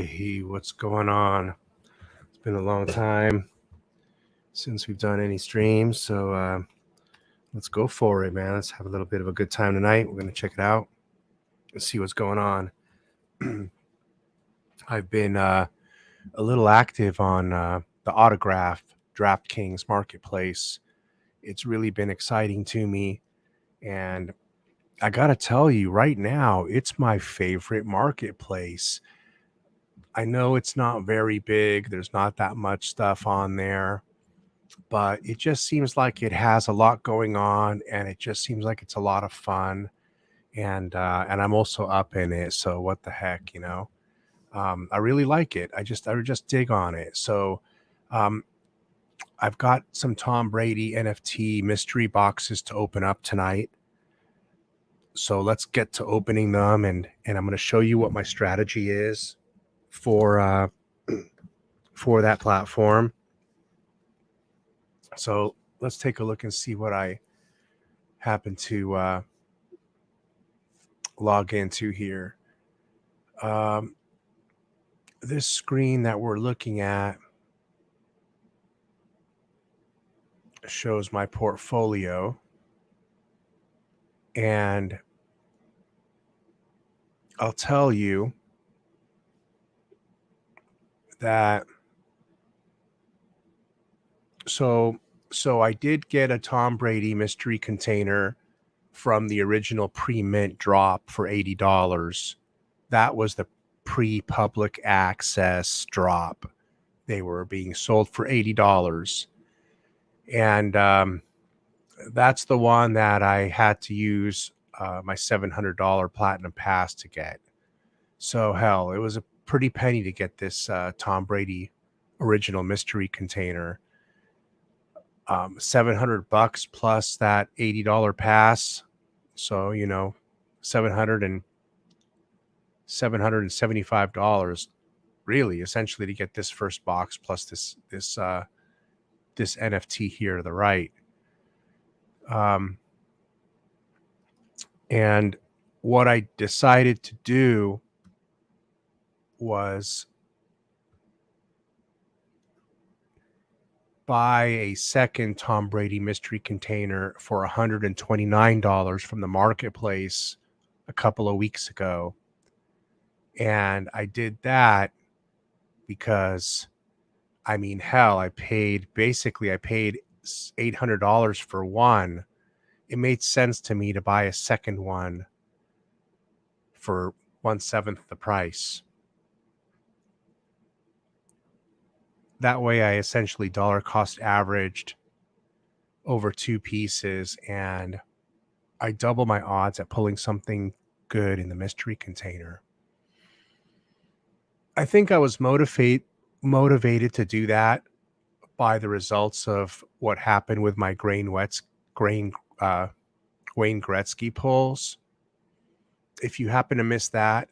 Hey, what's going on? It's been a long time since we've done any streams, so let's go for it, man. Let's have a little bit of a good time tonight. We're going to check it out and see what's going on. I've been a little active on the autograph DraftKings marketplace. It's really been exciting to me, and I got to tell you right now, it's my favorite marketplace. I know it's not very big. There's not that much stuff on there, but it just seems like it has a lot going on, and it just seems like it's a lot of fun. And I'm also up in it, so what the heck, I really like it. I just dig on it. So um, I've got some Tom Brady NFT mystery boxes to open up tonight. So let's get to opening them, and I'm going to show you what my strategy is for that platform. So let's take a look and see what I happen to log into here. This screen that we're looking at shows my portfolio, and I'll tell you that so I did get a Tom Brady mystery container from the original pre-mint drop for $80. That was the pre-public access drop. They were being sold for $80. And that's the one that I had to use my $700 platinum pass to get. So hell, it was a pretty penny to get this Tom Brady original mystery container. $700 plus that $80 pass. So, $775 really essentially to get this first box plus this NFT here to the right. And what I decided to do was buy a second Tom Brady mystery container for $129 from the marketplace a couple of weeks ago. And I did that because, I paid $800 for one. It made sense to me to buy a second one for 1/7 the price. That way I essentially dollar cost averaged over two pieces, and I double my odds at pulling something good in the mystery container. I think I was motivated to do that by the results of what happened with my Wayne Gretzky pulls. If you happen to miss that,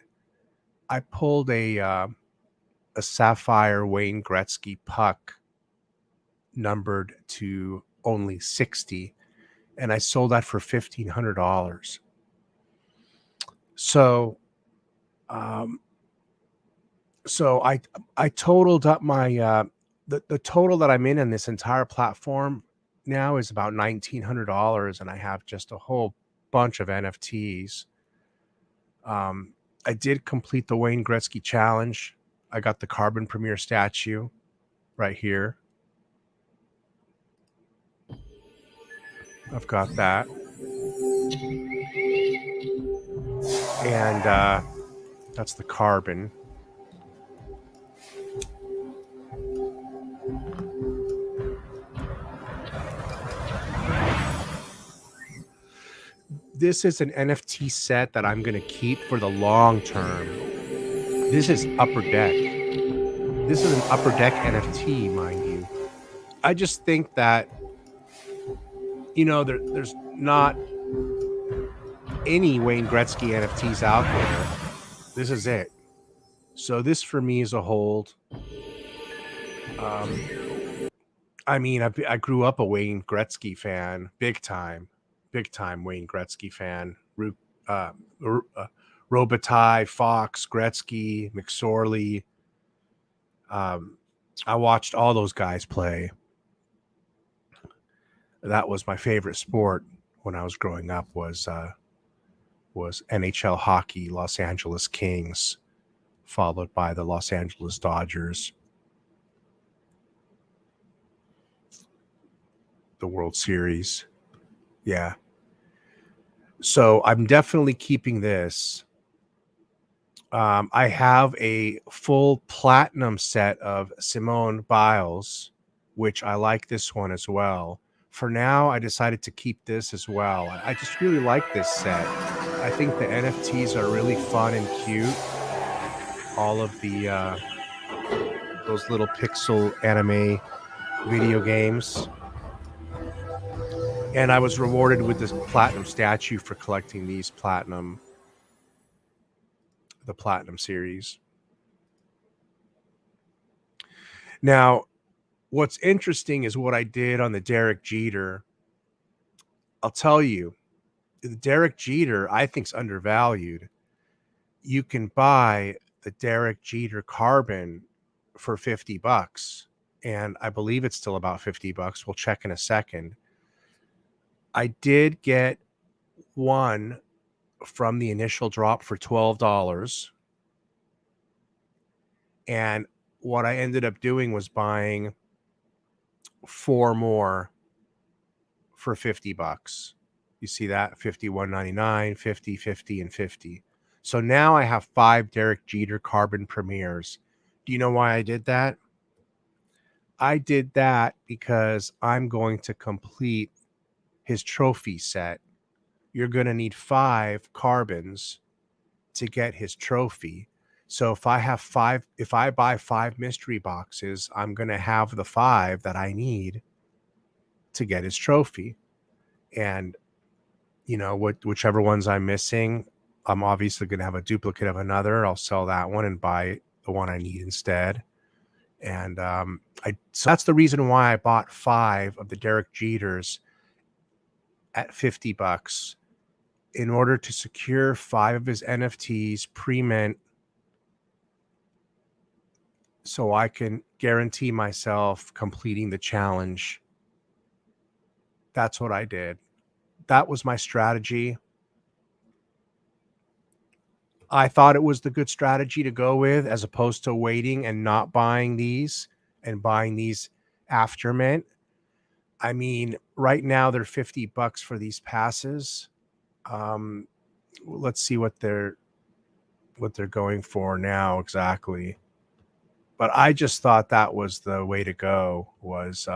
I pulled a sapphire Wayne Gretzky puck numbered to only 60, and I sold that for $1,500. So I totaled up my the total that I'm in this entire platform now is about $1,900, and I have just a whole bunch of NFTs. I did complete the Wayne Gretzky challenge. I got the Carbon Premier statue right here. I've got that. And that's the Carbon. This is an NFT set that I'm going to keep for the long term. This is Upper Deck. This is an Upper Deck NFT, mind you. I just think that, there's not any Wayne Gretzky NFTs out there. This is it. So this for me is a hold. I grew up a Wayne Gretzky fan, big time Wayne Gretzky fan. Robitaille, Fox, Gretzky, McSorley, I watched all those guys play. That was my favorite sport when I was growing up, was NHL hockey, Los Angeles Kings, followed by the Los Angeles Dodgers, the World Series. Yeah. So I'm definitely keeping this. I have a full platinum set of Simone Biles, which I like this one as well. For now, I decided to keep this as well. I just really like this set. I think the NFTs are really fun and cute. All of the those little pixel anime video games. And I was rewarded with this platinum statue for collecting these the platinum series. Now, what's interesting is what I did on the Derek Jeter. I'll tell you, the Derek Jeter, I think, is undervalued. You can buy the Derek Jeter carbon for $50. And I believe it's still about $50. We'll check in a second. I did get one from the initial drop for $12. And what I ended up doing was buying 4 more for $50. You see that? 51.99, 50, 50, and 50. So now I have 5 Derek Jeter carbon premieres. Do you know why I did that? I did that because I'm going to complete his trophy set. You're going to need 5 carbons to get his trophy. So if I buy 5 mystery boxes, I'm going to have the 5 that I need to get his trophy. And whichever ones I'm missing, I'm obviously going to have a duplicate of another. I'll sell that one and buy the one I need instead. And so that's the reason why I bought 5 of the Derek Jeters at $50 in order to secure 5 of his NFTs pre-mint, so I can guarantee myself completing the challenge. That's what I did. That was my strategy. I thought it was the good strategy to go with, as opposed to waiting and not buying these and buying these after mint. I mean, right now they're $50 for these passes. Let's see what they're going for now exactly. But I just thought that was the way to go, was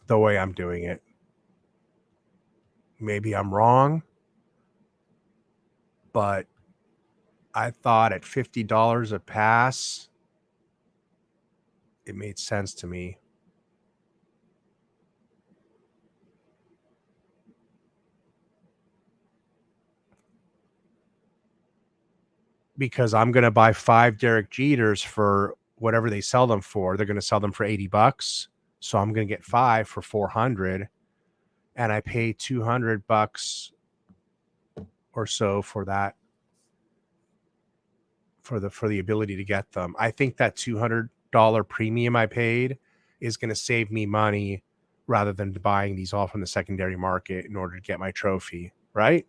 the way I'm doing it. Maybe I'm wrong, but I thought at $50 a pass, it made sense to me. Because I'm going to buy 5 Derek Jeters for whatever they sell them for. They're going to sell them for $80. So I'm going to get 5 for $400. And I pay $200 or so for that, for the ability to get them. I think that $200 premium I paid is going to save me money rather than buying these all from the secondary market in order to get my trophy, right?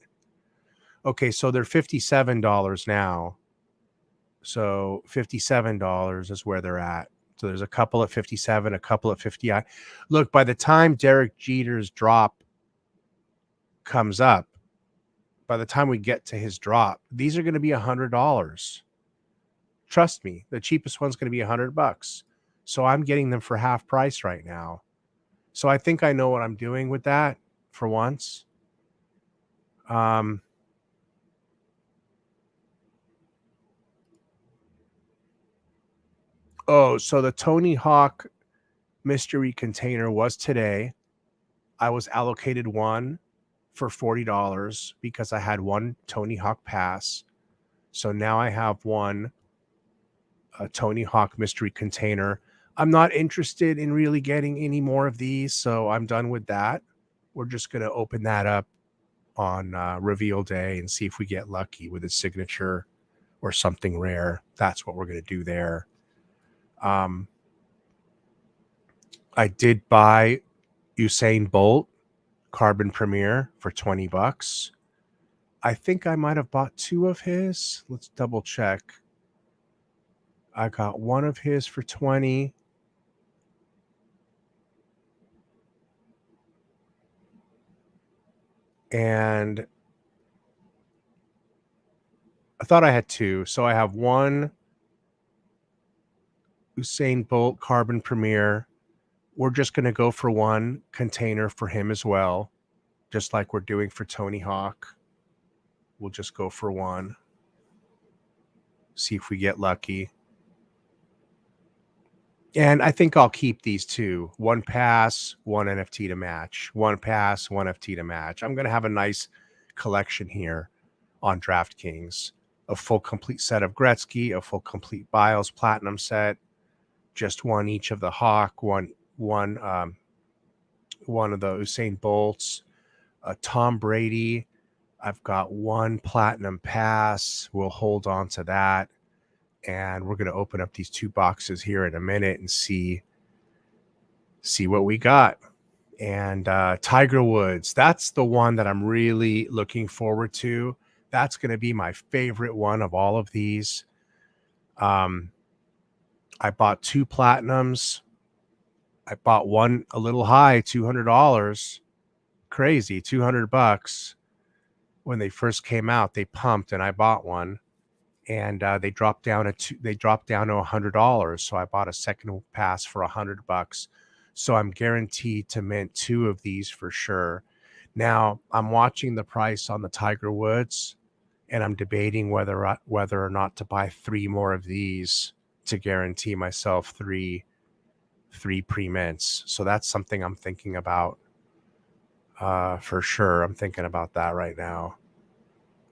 Okay, so they're $57 now. So $57 is where they're at. So there's a couple at 57, a couple at 50. Look, by the time Derek Jeter's drop comes up, by the time we get to his drop, these are going to be $100. Trust me, the cheapest one's going to be $100. So I'm getting them for half price right now. So I think I know what I'm doing with that for once. Oh, so the Tony Hawk mystery container was today. I was allocated one for $40 because I had one Tony Hawk pass. So now I have a Tony Hawk mystery container. I'm not interested in really getting any more of these, so I'm done with that. We're just going to open that up on reveal day and see if we get lucky with a signature or something rare. That's what we're going to do there. Um, I did buy Usain Bolt Carbon Premiere for $20. I think I might have bought two of his. Let's double check. I got one of his for 20. And I thought I had two. So I have one Usain Bolt Carbon Premiere. We're just going to go for one container for him as well, just like we're doing for Tony Hawk. We'll just go for one. See if we get lucky. And I think I'll keep these two. One pass, one NFT to match. One pass, one NFT to match. I'm going to have a nice collection here on DraftKings. A full complete set of Gretzky, a full complete Biles Platinum set, just one each of the Hawk, one of the Usain Bolts, a Tom Brady. I've got one Platinum Pass. We'll hold on to that. And we're going to open up these two boxes here in a minute and see what we got. And Tiger Woods, that's the one that I'm really looking forward to. That's going to be my favorite one of all of these. I bought two Platinums. I bought one a little high, $200. Crazy, $200. When they first came out, they pumped and I bought one. And they dropped down to $100. So I bought a second pass for $100. So I'm guaranteed to mint two of these for sure. Now I'm watching the price on the Tiger Woods, and I'm debating whether or not to buy three more of these to guarantee myself three pre-mints. So that's something I'm thinking about for sure. I'm thinking about that right now.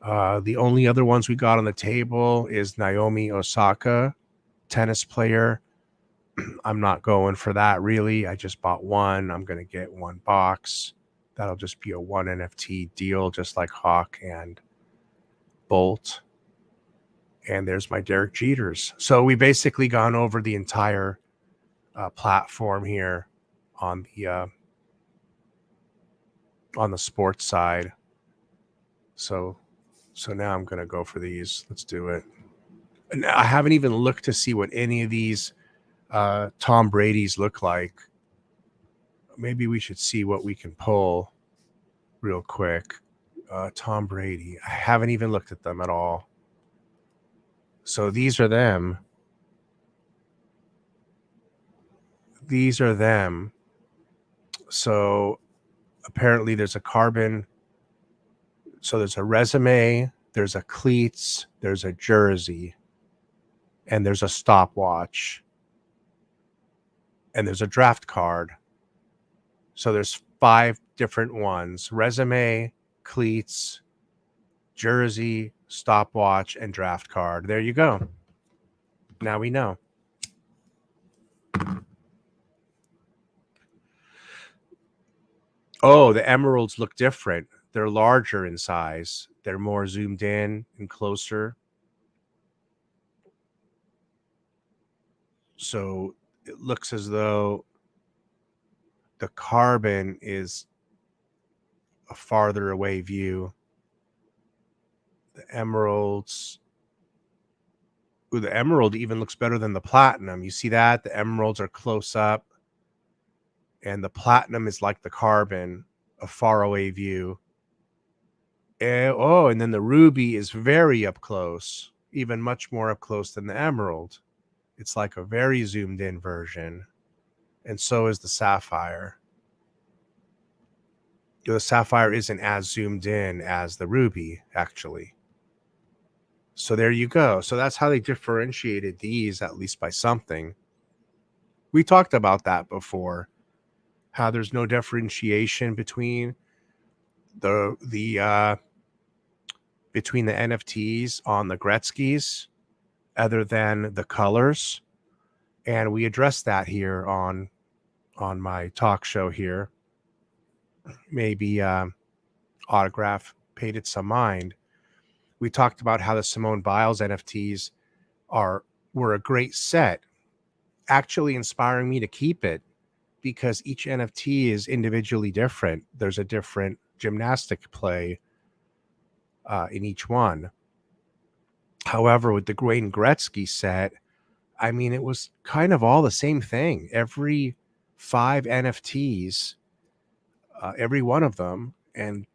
The only other ones we got on the table is Naomi Osaka, tennis player. I'm not going for that really. I just bought one. I'm going to get one box. That'll just be a one NFT deal, just like Hawk and Bolt. And there's my Derek Jeters. So we basically gone over the entire platform here on the sports side. So now I'm going to go for these. Let's do it. And I haven't even looked to see what any of these Tom Brady's look like. Maybe we should see what we can pull real quick. Tom Brady. I haven't even looked at them at all. So these are them. These are them. So apparently there's a carbon. So there's a resume, there's a cleats, there's a jersey, and there's a stopwatch, and there's a draft card. So there's 5 different ones: resume, cleats, jersey, stopwatch, and draft card. There you go. Now we know. Oh, the emeralds look different. They're larger in size. They're more zoomed in and closer. So it looks as though the carbon is a farther away view. The emeralds. Ooh, the emerald even looks better than the platinum. You see that? The emeralds are close up. And the platinum is like the carbon, a faraway view. And then the ruby is very up close, even much more up close than the emerald. It's like a very zoomed in version. And so is the sapphire. The sapphire isn't as zoomed in as the ruby, actually. So there you go. So that's how they differentiated these, at least by something. We talked about that before, how there's no differentiation between the NFTs on the Gretzkys other than the colors. And we addressed that here on my talk show here. Maybe Autograph paid it some mind. We talked about how the Simone Biles NFTs were a great set actually inspiring me to keep it because each NFT is individually different. There's a different gymnastic play in each one. However, with the Wayne Gretzky set, I mean, it was kind of all the same thing. Every 5 NFTs, every one of them, and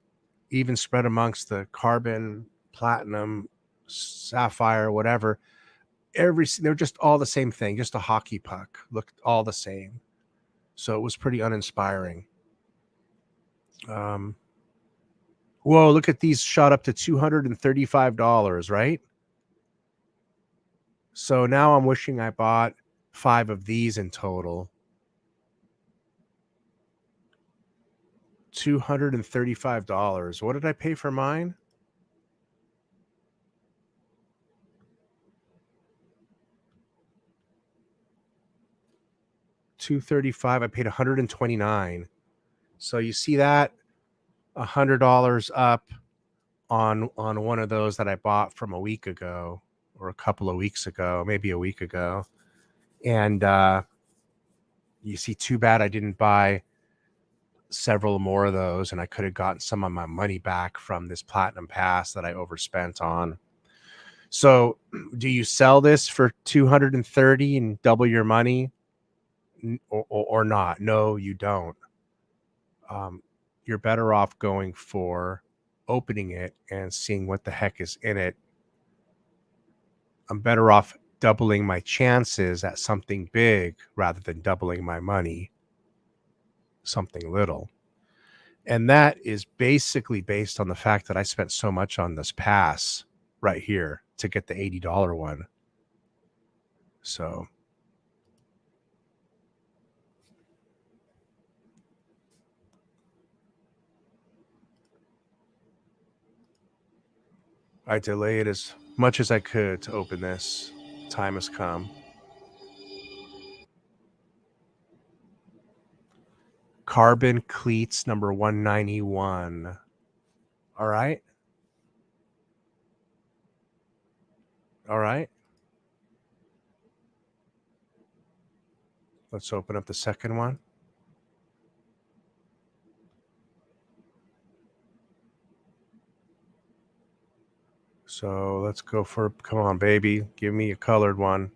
even spread amongst the carbon, platinum, sapphire, whatever. They're just all the same thing. Just a hockey puck looked all the same. So it was pretty uninspiring. Whoa, look at these, shot up to $235, right? So now I'm wishing I bought 5 of these in total. $235. What did I pay for mine? $235. I paid $129. So you see that $100 up on one of those that I bought from a week ago or a couple of weeks ago, maybe a week ago. And you see, too bad I didn't buy several more of those, and I could have gotten some of my money back from this platinum pass that I overspent on. So do you sell this for 230 and double your money or not? No, you don't. You're better off going for opening it and seeing what the heck is in it. I'm better off doubling my chances at something big rather than doubling my money something little. And that is basically based on the fact that I spent so much on this pass right here to get the $80 one. So I delayed as much as I could to open this. Time has come. Carbon cleats number 191. All right. All right. Let's open up the second one. So let's go for, come on, baby. Give me a colored one.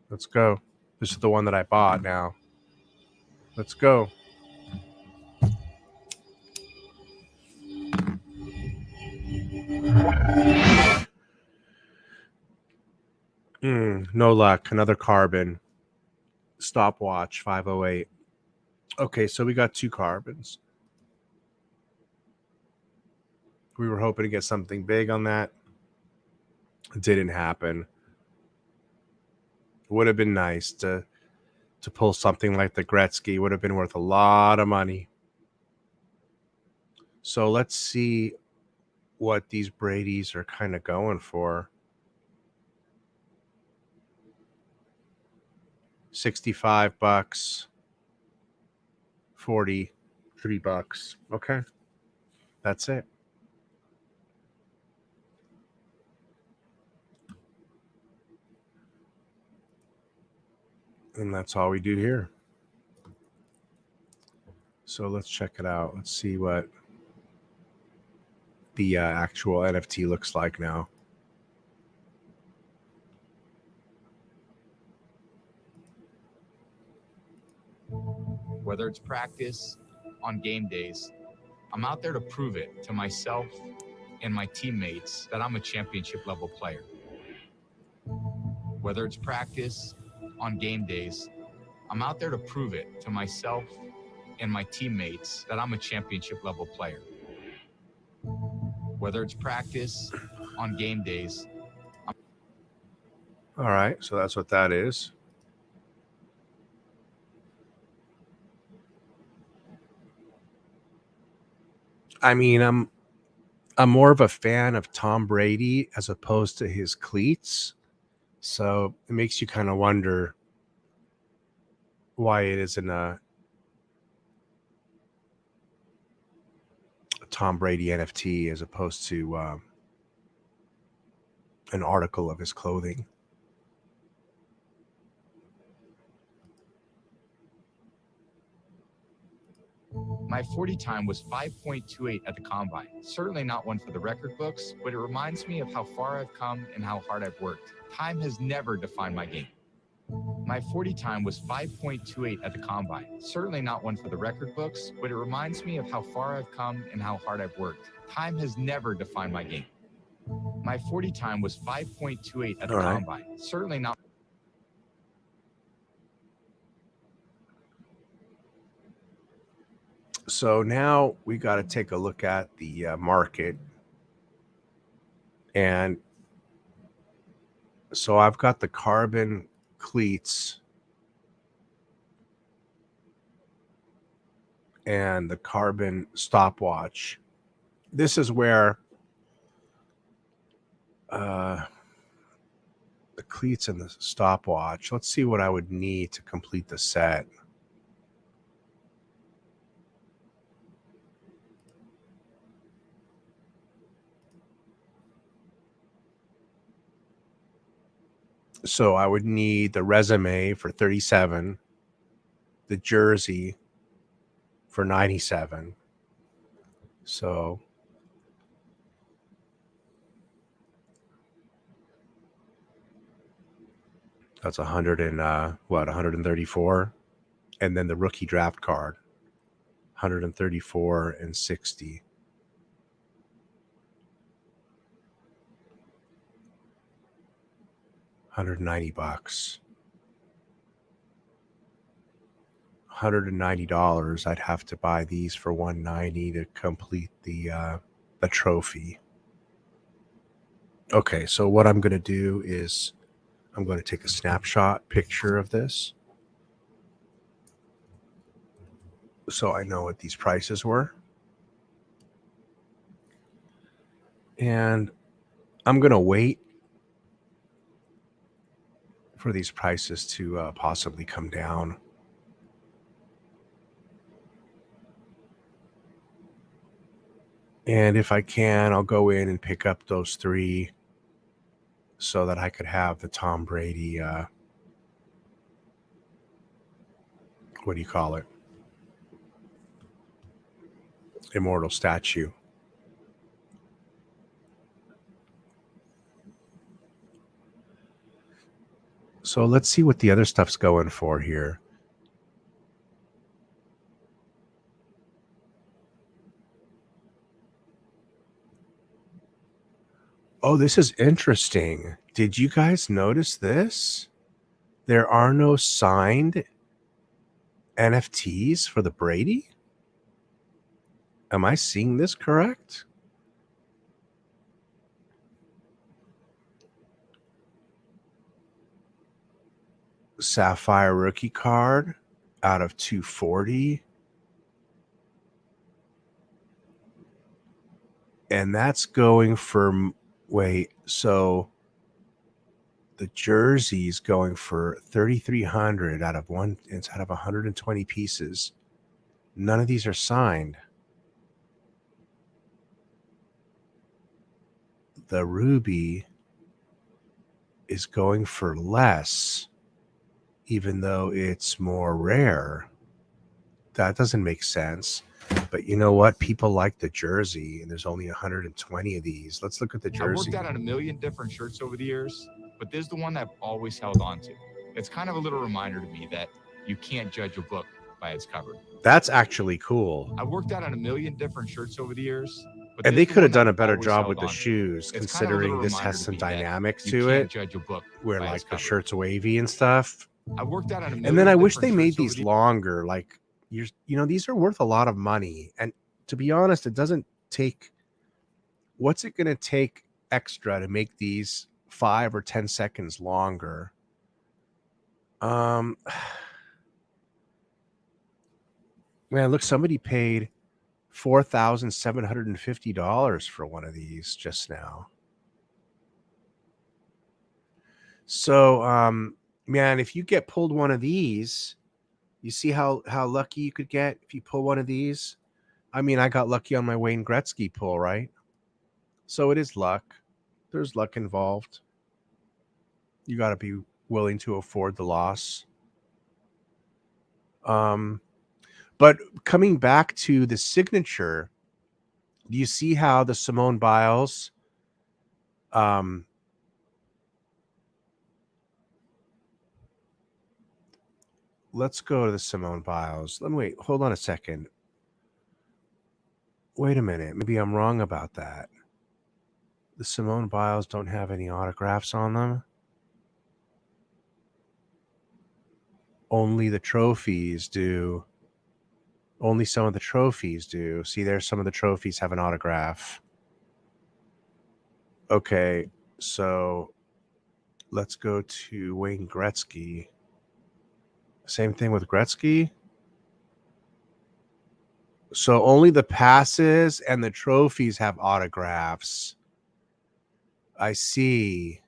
Let's go. This is the one that I bought now. Let's go. No luck. Another carbon. Stopwatch 508. Okay, so we got 2 carbons. We were hoping to get something big on that. It didn't happen. It would have been nice to pull something like the Gretzky. Would have been worth a lot of money. So let's see what these Brady's are kind of going for. 65 bucks. $43. Okay. That's it. And that's all we do here. So let's check it out. Let's see what the actual NFT looks like now. Whether it's practice, on game days, I'm out there to prove it to myself and my teammates that I'm a championship level player. Whether it's practice, on game days, I'm out there to prove it to myself and my teammates that I'm a championship level player. Whether it's practice, on game days. All right, so that's what that is. I mean, I'm more of a fan of Tom Brady as opposed to his cleats. So it makes you kind of wonder why it isn't a Tom Brady NFT as opposed to an article of his clothing. My 40 time was 5.28 at the combine. Certainly not one for the record books, but it reminds me of how far I've come and how hard I've worked. Time has never defined my game. My 40 time was 5.28 at the combine. Certainly not one for the record books, but it reminds me of how far I've come and how hard I've worked. Time has never defined my game. My 40 time was 5.28 at the combine. Certainly not. So now we got to take a look at the market. And so I've got the carbon cleats and the carbon stopwatch. This is where the cleats and the stopwatch. Let's see what I would need to complete the set. So I would need the resume for 37, the jersey for 97. So that's 100 and 134, and then the rookie draft card, 134 and 60. $190. $190. I'd have to buy these for $190 to complete the trophy. Okay, so what I'm going to do is I'm going to take a snapshot picture of this so I know what these prices were. And I'm going to wait for these prices to possibly come down. And if I can, I'll go in and pick up those three so that I could have the Tom Brady, what do you call it? Immortal statue. So let's see what the other stuff's going for here. Oh, this is interesting. Did you guys notice this? There are no signed NFTs for the Brady? Am I seeing this correct? Sapphire rookie card out of 240. And that's going for, wait, so the jersey's going for 3,300 out of 120 pieces. None of these are signed. The ruby is going for less, even though it's more rare. That doesn't make sense. But you know what? People like the jersey, and there's only 120 of these. Let's look at the jersey. I worked out on a million different shirts over the years, but this is the one that I've always held on to. It's kind of a little reminder to me that you can't judge a book by its cover. That's actually cool. I worked out on a million different shirts over the years, but and they could have done a better job with the shoes, considering this has some dynamic to it, judge a book where like the shirt's wavy and stuff. I worked out on a million and then I wish they made shirts these longer. Like you know, these are worth a lot of money. And to be honest, it doesn't take. What's it going to take extra to make these 5 or 10 seconds longer? Man, look, somebody paid $4,750 for one of these just now. So, man, if you get pulled one of these, you see how lucky you could get if you pull one of these. I mean, I got lucky on my Wayne Gretzky pull, right? So it is luck. There's luck involved. You got to be willing to afford the loss. But But coming back to the signature, do you see how the Simone Biles let's go to the Simone Biles. Wait, hold on a second. Wait a minute. Maybe I'm wrong about that. The Simone Biles don't have any autographs on them. Only the trophies do. Only some of the trophies do. See, there's some of the trophies have an autograph. Okay, so let's go to Wayne Gretzky. Same thing with Gretzky. So only the passes and the trophies have autographs. I see.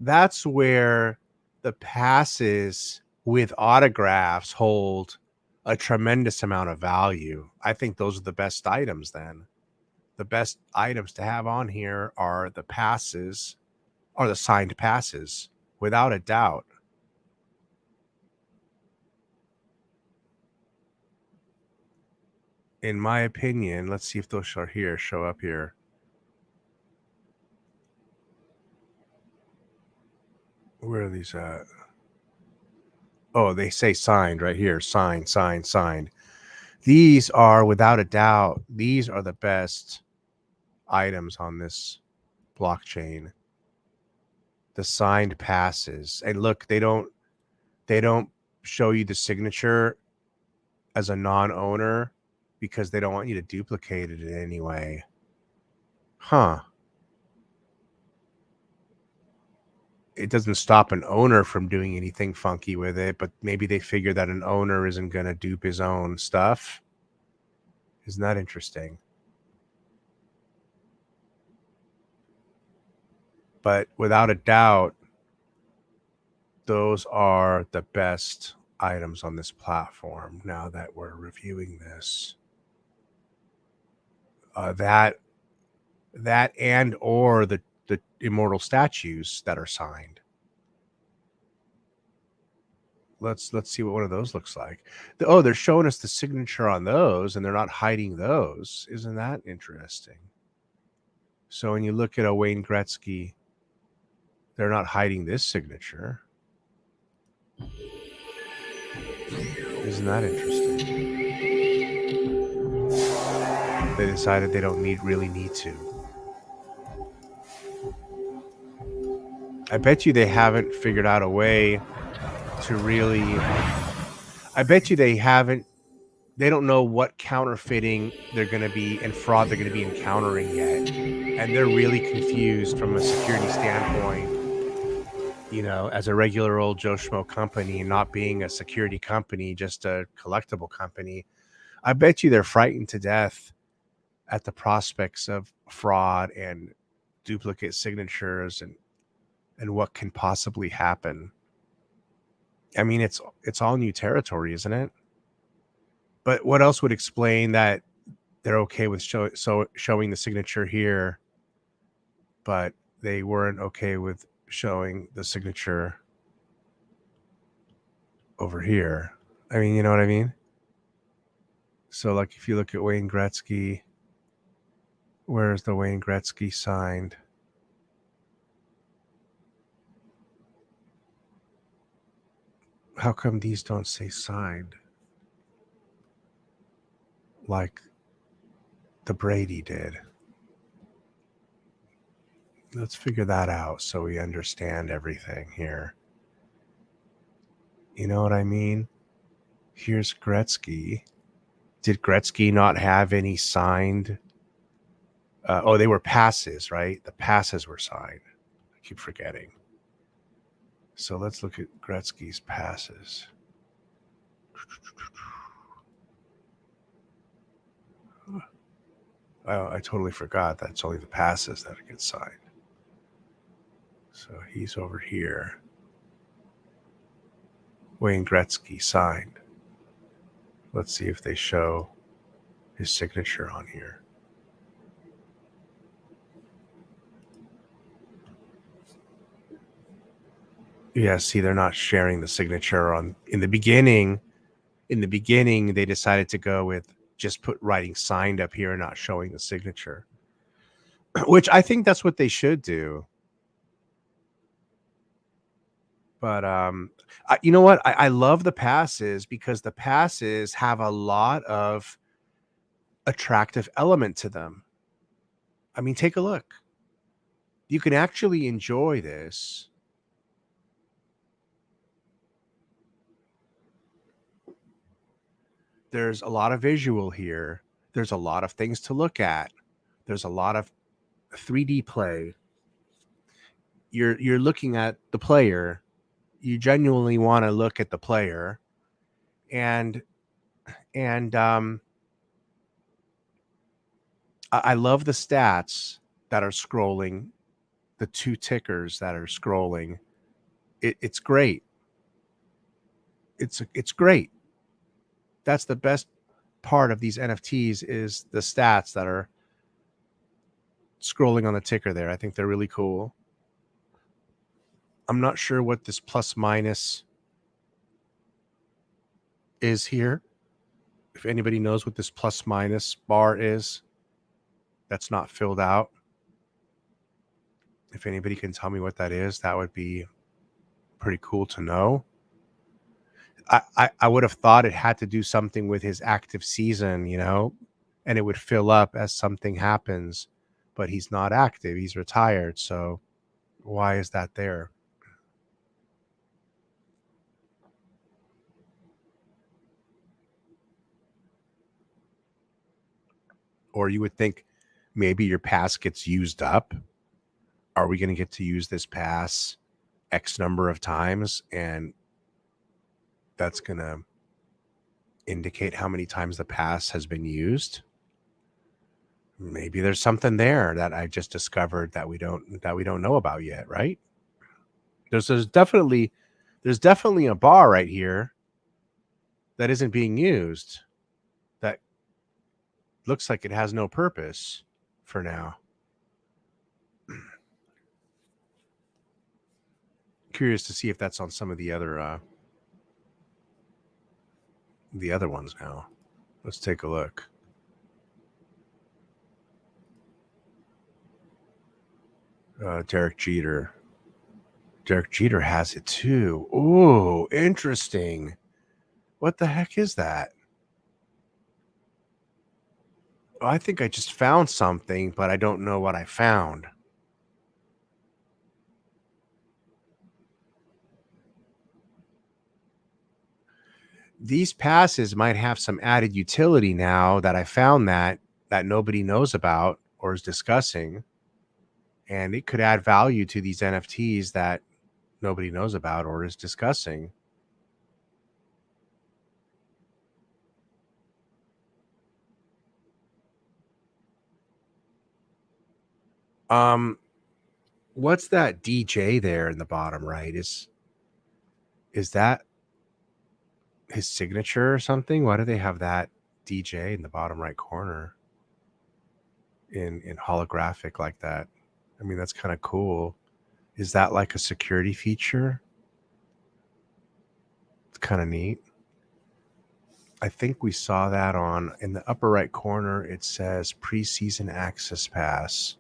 That's where the passes with autographs hold a tremendous amount of value. I think those are the best items then. The best items to have on here are the passes, or the signed passes, without a doubt. In my opinion, let's see if those show up here. Where are these at? Oh, they say signed right here. Signed, signed, signed. These are, without a doubt, these are the best items on this blockchain. The signed passes. And look, they don't show you the signature as a non-owner because they don't want you to duplicate it in any way. Huh. It doesn't stop an owner from doing anything funky with it, but maybe they figure that an owner isn't going to dupe his own stuff. Isn't that interesting? But without a doubt, those are the best items on this platform now that we're reviewing this. That and or the immortal statues that are signed. Let's see what one of those looks like. They're showing us the signature on those, and they're not hiding those. Isn't that interesting? So when you look at a Wayne Gretzky, they're not hiding this signature. Isn't that interesting? They decided they don't really need to. I bet you they haven't figured out a way to really. I bet you they don't know what counterfeiting they're going to be and fraud they're going to be encountering yet. And they're really confused from a security standpoint, as a regular old Joe Schmo company, not being a security company, just a collectible company. I bet you they're frightened to death at the prospects of fraud and duplicate signatures and what can possibly happen. I mean, it's all new territory, isn't it? But what else would explain that they're okay with showing the signature here, but they weren't okay with showing the signature over here? I mean, you know what I mean? So, like, if you look at Wayne Gretzky, where's the Wayne Gretzky signed? How come these don't say signed like the Brady did? Let's figure that out so we understand everything here. You know what I mean? Here's Gretzky. Did Gretzky not have any signed? They were passes, right? The passes were signed. I keep forgetting. So let's look at Gretzky's passes. Oh, I totally forgot that's only the passes that get signed. So he's over here. Wayne Gretzky signed. Let's see if they show his signature on here. Yeah, see, they're not sharing the signature in the beginning. in the beginning, they decided to go with just put writing signed up here and not showing the signature, which I think that's what they should do. But you know what? I love the passes because the passes have a lot of attractive element to them. I mean, take a look. You can actually enjoy this. There's a lot of visual here. There's a lot of things to look at. There's a lot of 3D play. You're looking at the player. You genuinely want to look at the player, and I love the stats that are scrolling, the two tickers that are scrolling. It's great. It's great. That's the best part of these NFTs is the stats that are scrolling on the ticker there. I think they're really cool. I'm not sure what this plus minus is here. If anybody knows what this plus minus bar is, that's not filled out. If anybody can tell me what that is, that would be pretty cool to know. I would have thought it had to do something with his active season, you know, and it would fill up as something happens, but he's not active. He's retired. So why is that there? Or you would think maybe your pass gets used up. Are we going to get to use this pass X number of times? And that's going to indicate how many times the pass has been used. Maybe there's something there that I just discovered that we don't know about yet, right? There's definitely a bar right here that isn't being used. That looks like it has no purpose for now. Curious to see if that's on some of the other ones now. Let's take a look. Derek Jeter. Derek Jeter has it too. Ooh, interesting. What the heck is that? Oh, I think I just found something, but I don't know what I found. These passes might have some added utility now that I found that nobody knows about or is discussing. And it could add value to these NFTs that nobody knows about or is discussing. What's that DJ there in the bottom right? Is that his signature or something? Why do they have that DJ in the bottom right corner in holographic like that? I mean, that's kind of cool. Is that like a security feature? It's kind of neat. I think we saw that on in the upper right corner. It says preseason access pass.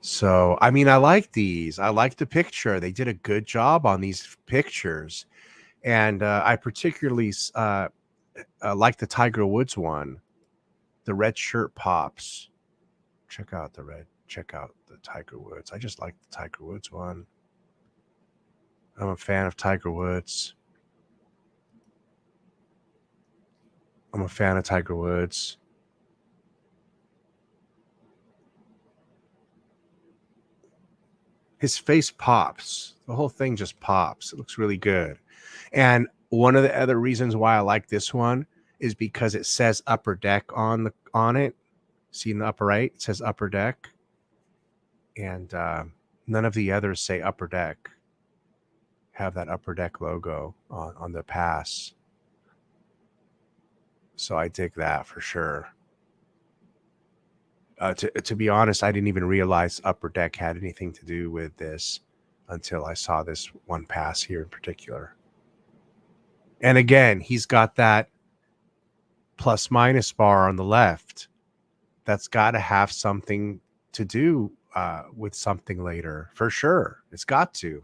So, I mean, I like these. I like the picture. They did a good job on these pictures. And I particularly like the Tiger Woods one. The red shirt pops. Check out the Tiger Woods. I just like the Tiger Woods one. I'm a fan of Tiger Woods. His face pops. The whole thing just pops. It looks really good. And one of the other reasons why I like this one is because it says Upper Deck on it. See in the upper right, it says Upper Deck. And none of the others say Upper Deck. Have that Upper Deck logo on the pass. So I dig that for sure. To be honest, I didn't even realize Upper Deck had anything to do with this until I saw this one pass here in particular. And again, he's got that plus minus bar on the left. That's got to have something to do with something later, for sure. It's got to.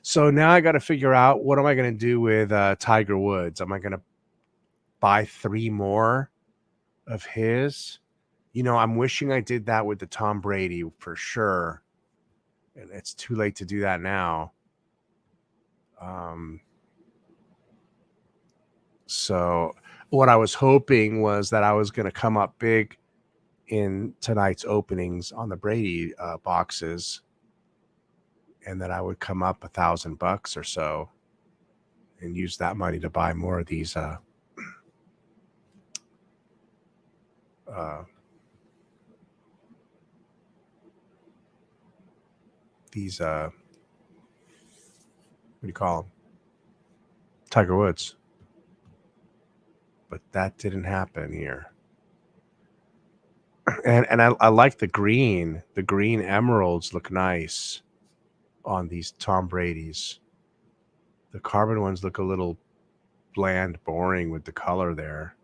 So now I got to figure out, what am I going to do with Tiger Woods? Am I going to buy 3 more of his? You know, I'm wishing I did that with the Tom Brady for sure. And it's too late to do that now. So what I was hoping was that I was going to come up big in tonight's openings on the Brady boxes, and that I would come up $1,000 or so and use that money to buy more of these what do you call them? Tiger Woods. But that didn't happen here. And I like the green. The green emeralds look nice on these Tom Brady's. The carbon ones look a little bland, boring with the color there.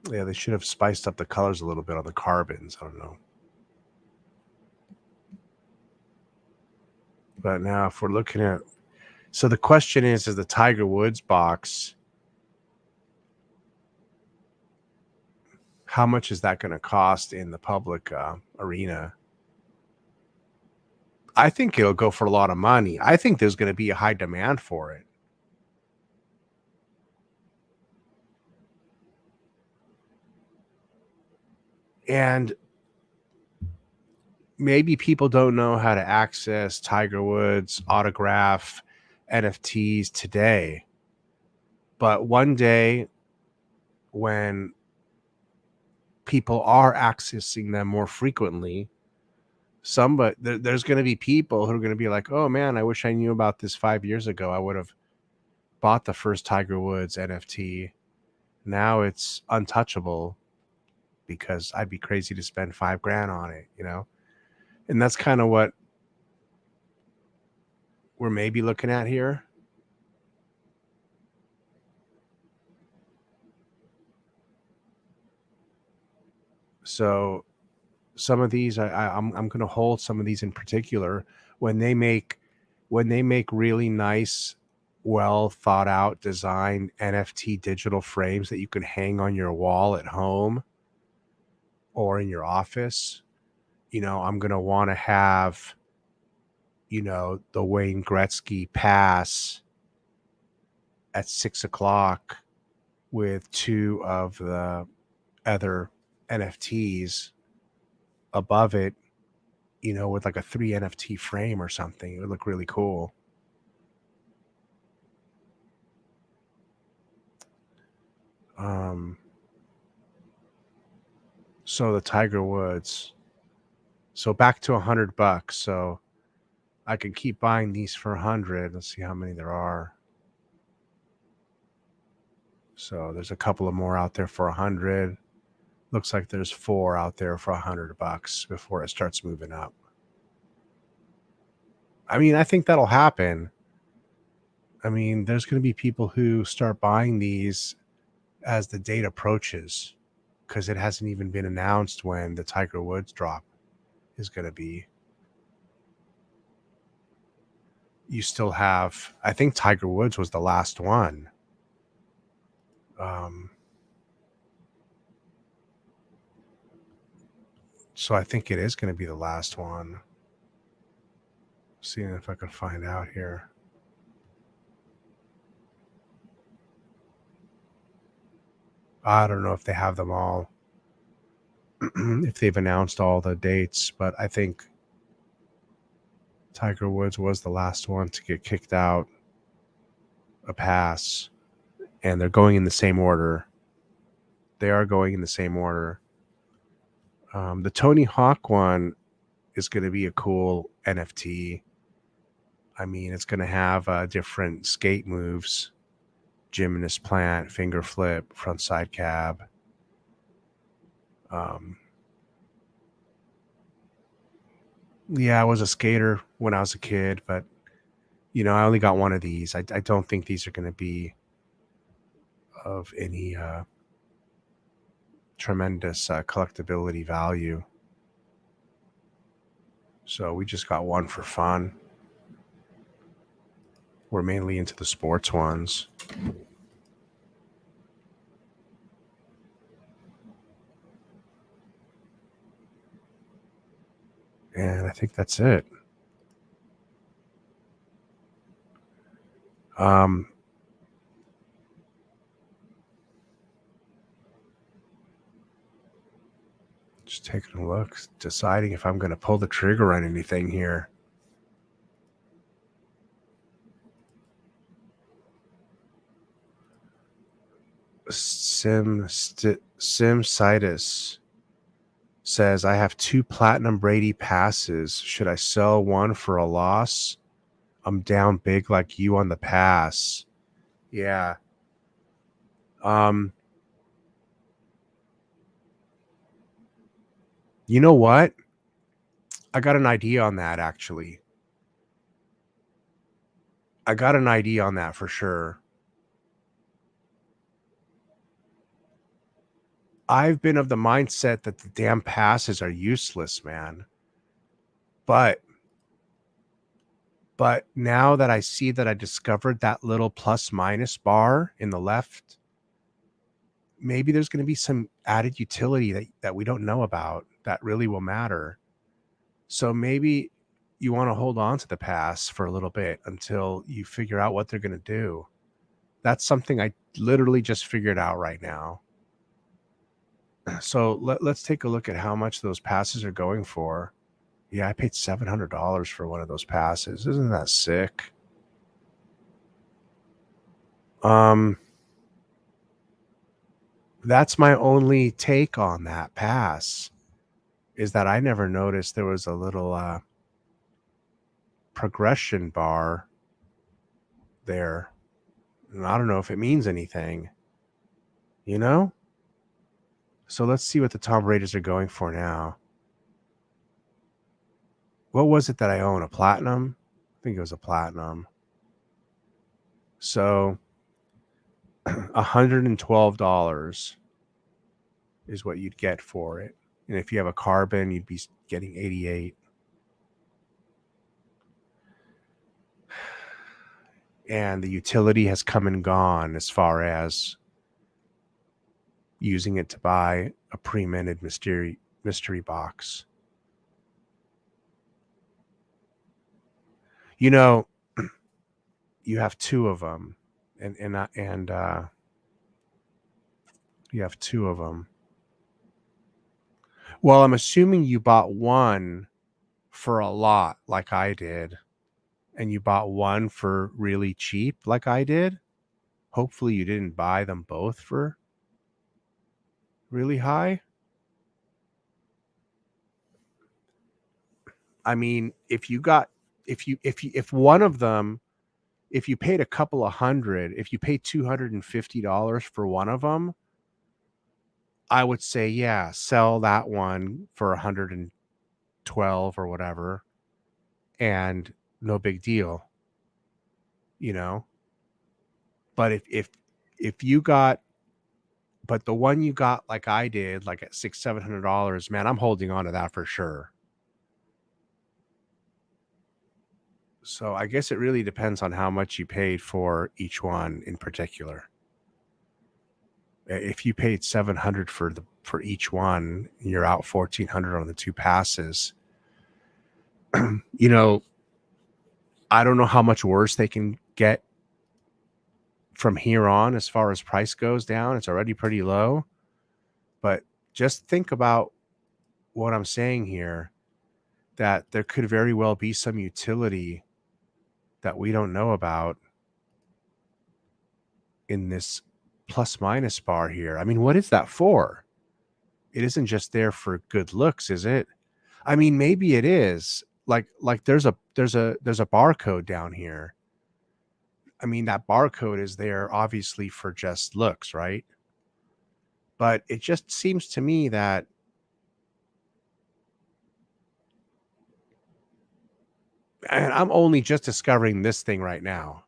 Yeah, they should have spiced up the colors a little bit on the carbons. I don't know. But now if we're looking at... So the question is the Tiger Woods box, how much is that going to cost in the public arena? I think it'll go for a lot of money. I think there's going to be a high demand for it. And maybe people don't know how to access Tiger Woods autograph NFTs today. But one day, when people are accessing them more frequently, there's going to be people who are going to be like, oh man, I wish I knew about this 5 years ago. I would have bought the first Tiger Woods NFT. Now it's untouchable because I'd be crazy to spend $5,000 on it, you know? And that's kind of what we're maybe looking at here. So some of these, I'm going to hold some of these in particular when they make really nice, well thought out, designed NFT digital frames that you can hang on your wall at home or in your office. You know, I'm going to want to have, you know, the Wayne Gretzky pass at 6:00 with 2 of the other NFTs above it, you know, with like a 3 NFT frame or something. It would look really cool. So the Tiger Woods. So back to $100. So I can keep buying these for 100. Let's see how many there are. So there's a couple of more out there for 100. Looks like there's 4 out there for $100 before it starts moving up. I mean, I think that'll happen. I mean, there's going to be people who start buying these as the date approaches, because it hasn't even been announced when the Tiger Woods drop is going to be. You still have, I think Tiger Woods was the last one. So I think it is going to be the last one. Seeing if I can find out here. I don't know if they have them all, if they've announced all the dates, but I think Tiger Woods was the last one to get kicked out a pass, and they're going in the same order. They are going in the same order. The Tony Hawk one is going to be a cool NFT. I mean, it's going to have different skate moves. gymnast plant, finger flip, front side cab. Yeah, I was a skater when I was a kid, but I only got one of these. I don't think these are going to be of any tremendous collectability value. So we just got one for fun. We're mainly into the sports ones. And I think that's it. Just taking a look, deciding if I'm going to pull the trigger on anything here. Simcitus says, I have 2 platinum Brady passes. Should I sell one for a loss? I'm down big like you on the pass. Yeah. You know what? I got an idea on that, actually. I got an idea on that for sure. I've been of the mindset that the damn passes are useless, man. But now that I see that I discovered that little plus minus bar in the left, maybe there's going to be some added utility that we don't know about that really will matter. So maybe you want to hold on to the pass for a little bit until you figure out what they're going to do. That's something I literally just figured out right now. So let's take a look at how much those passes are going for. Yeah, I paid $700 for one of those passes. Isn't that sick? That's my only take on that pass, is that I never noticed there was a little progression bar there. And I don't know if it means anything, So let's see what the Tom Raiders are going for now. What was it that I own? A platinum? I think it was a platinum. So $112 is what you'd get for it. And if you have a carbon, you'd be getting 88. And the utility has come and gone as far as using it to buy a pre-minted mystery box. You have 2 of them, and you have 2 of them. Well, I'm assuming you bought one for a lot, like I did, and you bought one for really cheap, like I did. Hopefully, you didn't buy them both for really high. I mean, if one of them, if you paid a couple of hundred, if you paid $250 for one of them, I would say, yeah, sell that one for 112 or whatever, and no big deal, But if you got, but the one you got like I did, like at $600-700, man, I'm holding on to that for sure. So I guess it really depends on how much you paid for each one in particular. If you paid $700 for each one, you're out $1,400 on the 2 passes. I don't know how much worse they can get from here on as far as price goes down. It's already pretty low. But just think about what I'm saying here, that there could very well be some utility that we don't know about in this plus minus bar here. I mean, what is that for? It isn't just there for good looks, is it? I mean, maybe it is. Like there's a barcode down here. I mean, that barcode is there obviously for just looks, right? But it just seems to me that and I'm only just discovering this thing right now.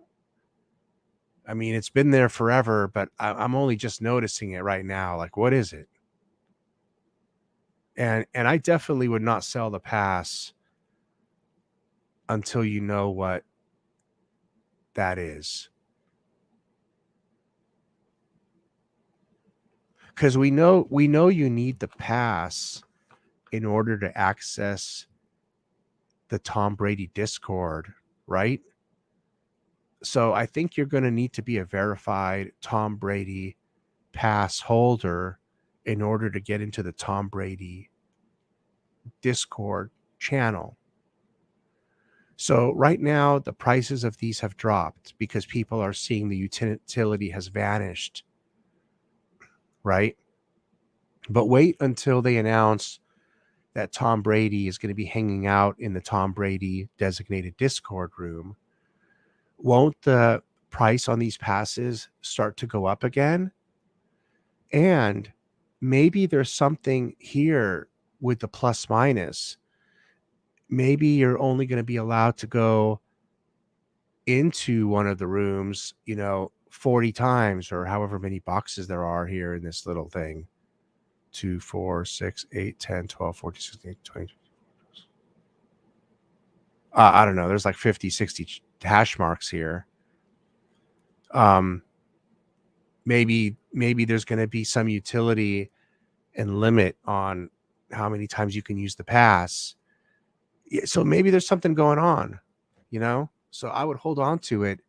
I mean, it's been there forever, but I'm only just noticing it right now. Like, what is it? And I definitely would not sell the pass until you know what that is. Because we know you need the pass in order to access the Tom Brady Discord, right? So I think you're going to need to be a verified Tom Brady pass holder in order to get into the Tom Brady Discord channel. So right now, the prices of these have dropped because people are seeing the utility has vanished, right? But wait until they announce that Tom Brady is going to be hanging out in the Tom Brady designated Discord room. Won't the price on these passes start to go up again? And maybe there's something here with the plus minus. Maybe you're only going to be allowed to go into one of the rooms, 40 times or however many boxes there are here in this little thing. 2, 4, 6, 8, 10, 12, 14, 16, 20. I don't know. There's like 50, 60 hash marks here. Maybe there's going to be some utility and limit on how many times you can use the pass. So maybe there's something going on, So I would hold on to it,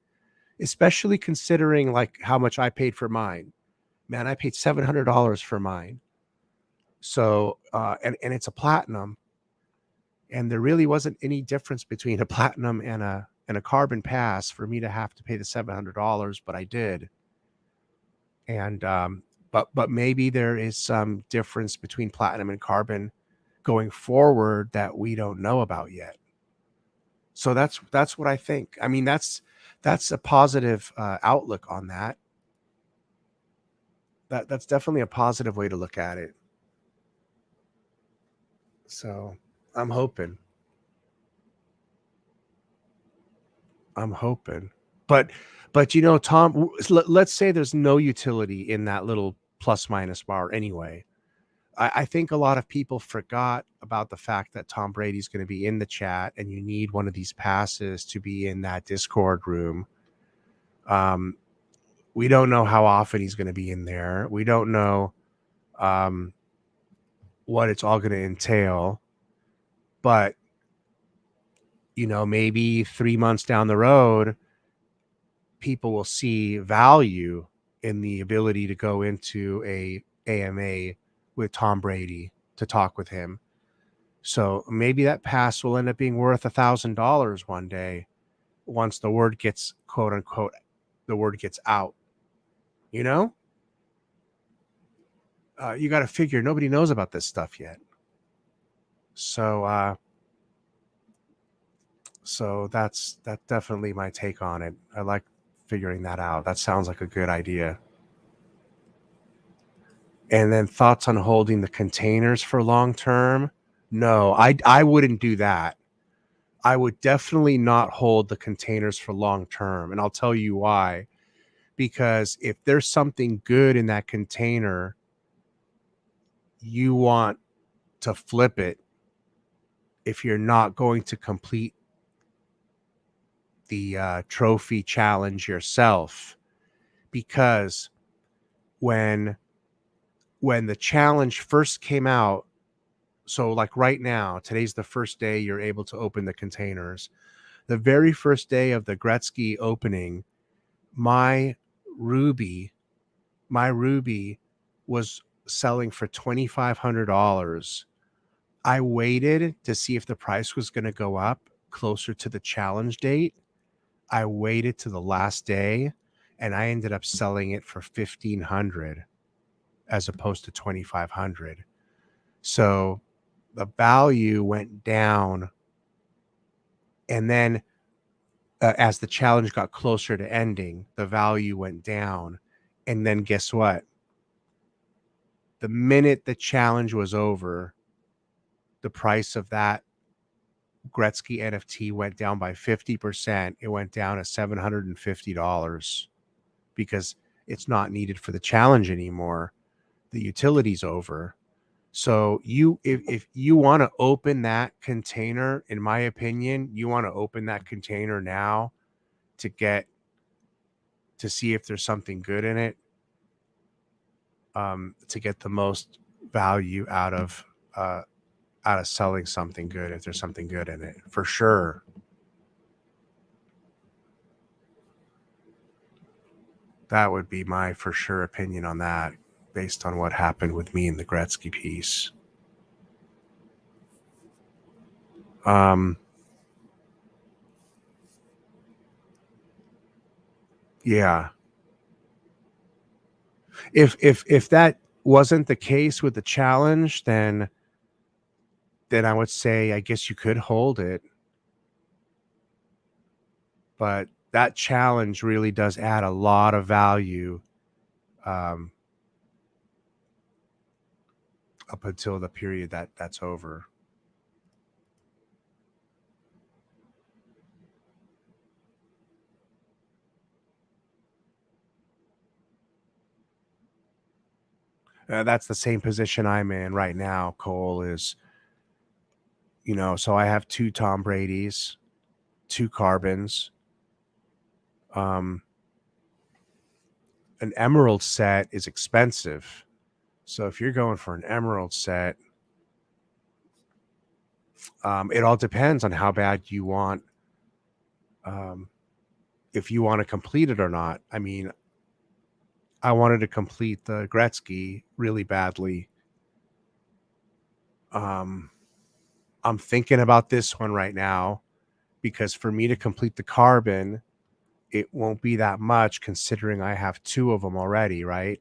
especially considering like how much I paid for mine. Man, I paid $700 for mine. So and it's a platinum, and there really wasn't any difference between a platinum and a carbon pass for me to have to pay the $700, but I did. And but maybe there is some difference between platinum and carbon going forward that we don't know about yet. So that's what I think. I mean, that's a positive outlook on that. That's definitely a positive way to look at it. So I'm hoping. But Tom, let's say there's no utility in that little plus minus bar anyway. I think a lot of people forgot about the fact that Tom Brady's going to be in the chat, and you need one of these passes to be in that Discord room. We don't know how often he's going to be in there. We don't know what it's all going to entail. But, maybe 3 months down the road, people will see value in the ability to go into a AMA with Tom Brady to talk with him. So maybe that pass will end up being worth $1,000 one day once the word gets, quote unquote, the word gets out. You got to figure nobody knows about this stuff yet. So that's definitely my take on it. I like figuring that out. That sounds like a good idea. And then thoughts on holding the containers for long term? No, I wouldn't do that. I would definitely not hold the containers for long term. And I'll tell you why. Because if there's something good in that container, you want to flip it if you're not going to complete the trophy challenge yourself. Because when the challenge first came out, so like right now, today's the first day you're able to open the containers. The very first day of the Gretzky opening, my ruby was selling for $2,500. I waited to see if the price was going to go up closer to the challenge date. I waited to the last day, and I ended up selling it for $1,500 as opposed to $2,500. So the value went down, and then as the challenge got closer to ending, the value went down. And then guess what? The minute the challenge was over, the price of that Gretzky NFT went down by 50%. It went down to $750 because it's not needed for the challenge anymore. The utility's over. So if you want to open that container, in my opinion, you want to open that container now to see if there's something good in it, to get the most value out of selling something good, if there's something good in it, for sure. That would be my for sure opinion on that, based on what happened with me in the Gretzky piece. Yeah. If that wasn't the case with the challenge, then I would say I guess you could hold it. But that challenge really does add a lot of value up until the period that's over. That's the same position I'm in right now, Cole, is, so I have 2 Tom Brady's, 2 carbons. An emerald set is expensive. So if you're going for an emerald set, it all depends on how bad you want, if you want to complete it or not. I mean, I wanted to complete the Gretzky really badly. I'm thinking about this one right now, because for me to complete the carbon, it won't be that much considering I have 2 of them already, right?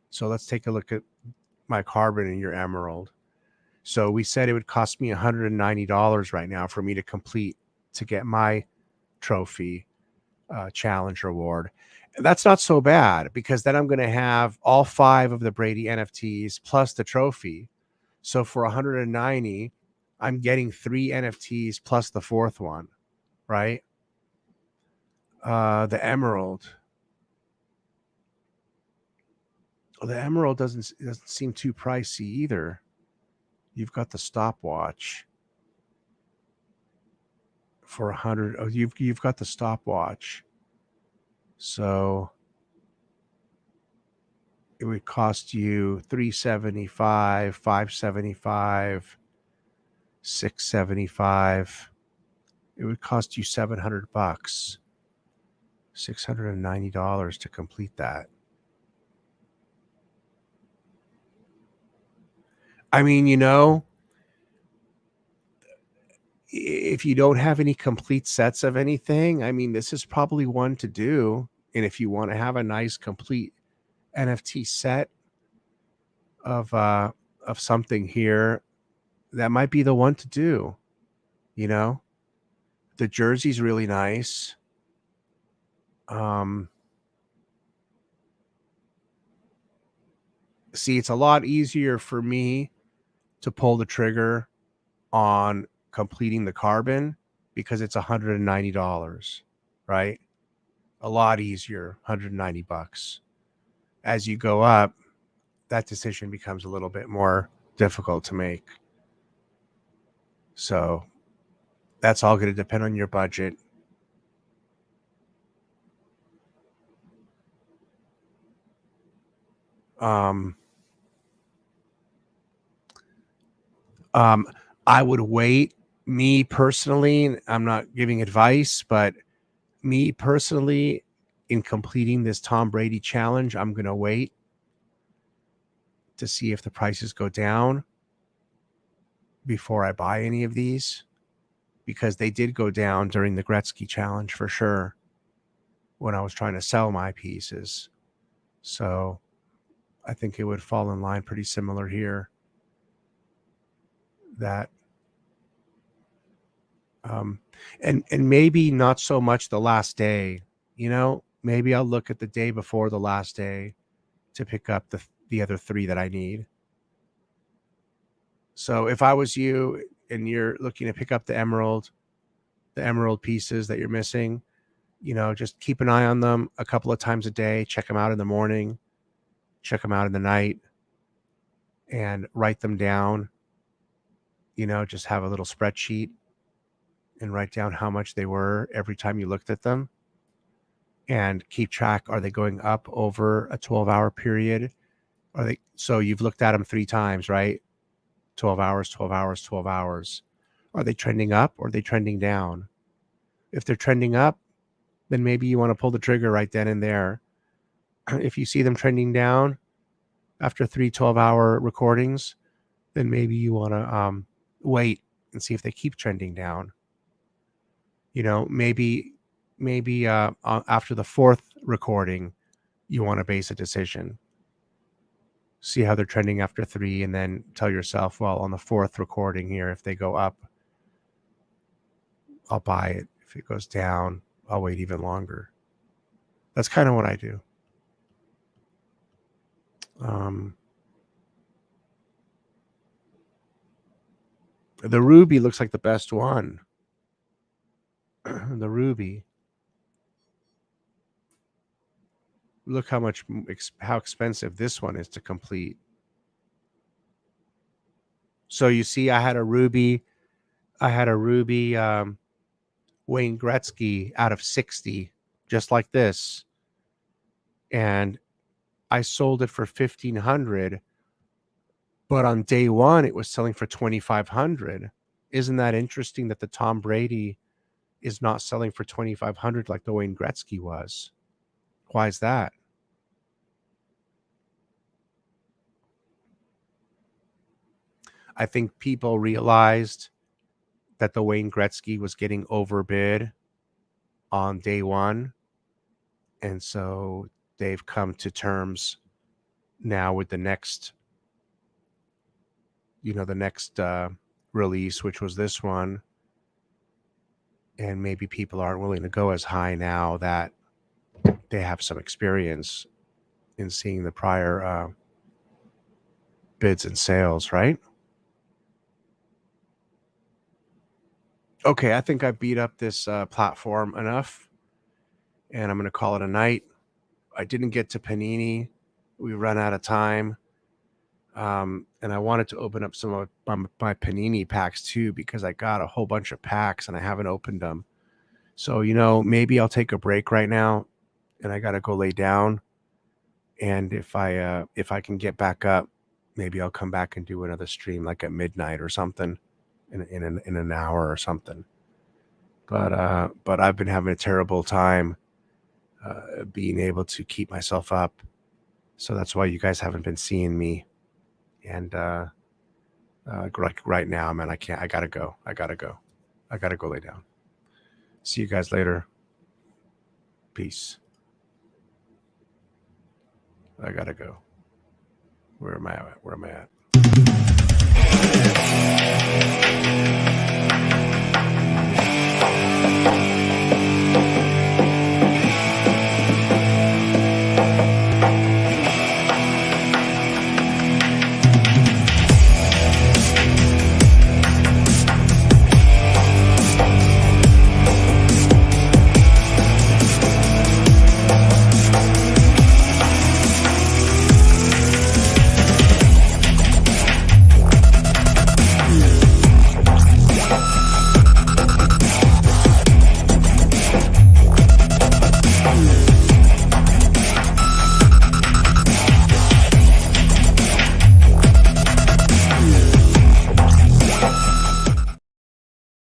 So let's take a look at my carbon and your emerald. So we said it would cost me $190 right now for me to complete, to get my trophy challenge reward. That's not so bad, because then I'm going to have all 5 of the Brady NFTs plus the trophy. So for 190, I'm getting 3 NFTs plus the 4th one, right? The emerald. The emerald doesn't seem too pricey either. You've got the stopwatch for 100. Oh, you've got the stopwatch. So it would cost you $375, $575, $675. It would cost you $700, $690 to complete that. I mean, if you don't have any complete sets of anything, I mean, this is probably one to do. And if you want to have a nice complete NFT set of something here, that might be the one to do. The jersey's really nice. See, it's a lot easier for me to pull the trigger on completing the carbon because it's $190, right? A lot easier, $190. As you go up, that decision becomes a little bit more difficult to make. So that's all going to depend on your budget. I would wait. Me personally, I'm not giving advice, but me personally, in completing this Tom Brady challenge, I'm going to wait to see if the prices go down before I buy any of these, because they did go down during the Gretzky challenge for sure when I was trying to sell my pieces. So I think it would fall in line pretty similar here, that And maybe not so much the last day. Maybe I'll look at the day before the last day to pick up the other 3 that I need. So if I was you and you're looking to pick up the emerald pieces that you're missing, just keep an eye on them a couple of times a day. Check them out in the morning, check them out in the night, and write them down. Just have a little spreadsheet and write down how much they were every time you looked at them, and keep track. Are they going up over a 12-hour period? So you've looked at them 3 times, right? 12 hours, 12 hours, 12 hours. Are they trending up or are they trending down? If they're trending up, then maybe you want to pull the trigger right then and there. If you see them trending down after 3 12-hour recordings, then maybe you want to wait and see if they keep trending down. Maybe after the 4th recording, you want to base a decision. See how they're trending after 3, and then tell yourself, well, on the 4th recording here, if they go up, I'll buy it. If it goes down, I'll wait even longer. That's kind of what I do. The ruby looks like the best one. The ruby. Look how expensive this one is to complete. So you see, I had a ruby Wayne Gretzky out of 60, just like this, and I sold it for $1,500. But on day 1, it was selling for $2,500. Isn't that interesting that the Tom Brady is not selling for $2,500 like the Wayne Gretzky was? Why is that? I think people realized that the Wayne Gretzky was getting overbid on day 1. And so they've come to terms now with the next release, which was this one. And maybe people aren't willing to go as high now that they have some experience in seeing the prior bids and sales, right? Okay, I think I beat up this platform enough, and I'm going to call it a night. I didn't get to Panini. We run out of time. And I wanted to open up some of my Panini packs too, because I got a whole bunch of packs and I haven't opened them. So, maybe I'll take a break right now, and I got to go lay down. And if I can get back up, maybe I'll come back and do another stream like at midnight or something in an hour or something. But I've been having a terrible time being able to keep myself up. So that's why you guys haven't been seeing me. And right now, man, I can't. I gotta go lay down. See you guys later. Peace. I gotta go. Where am I at?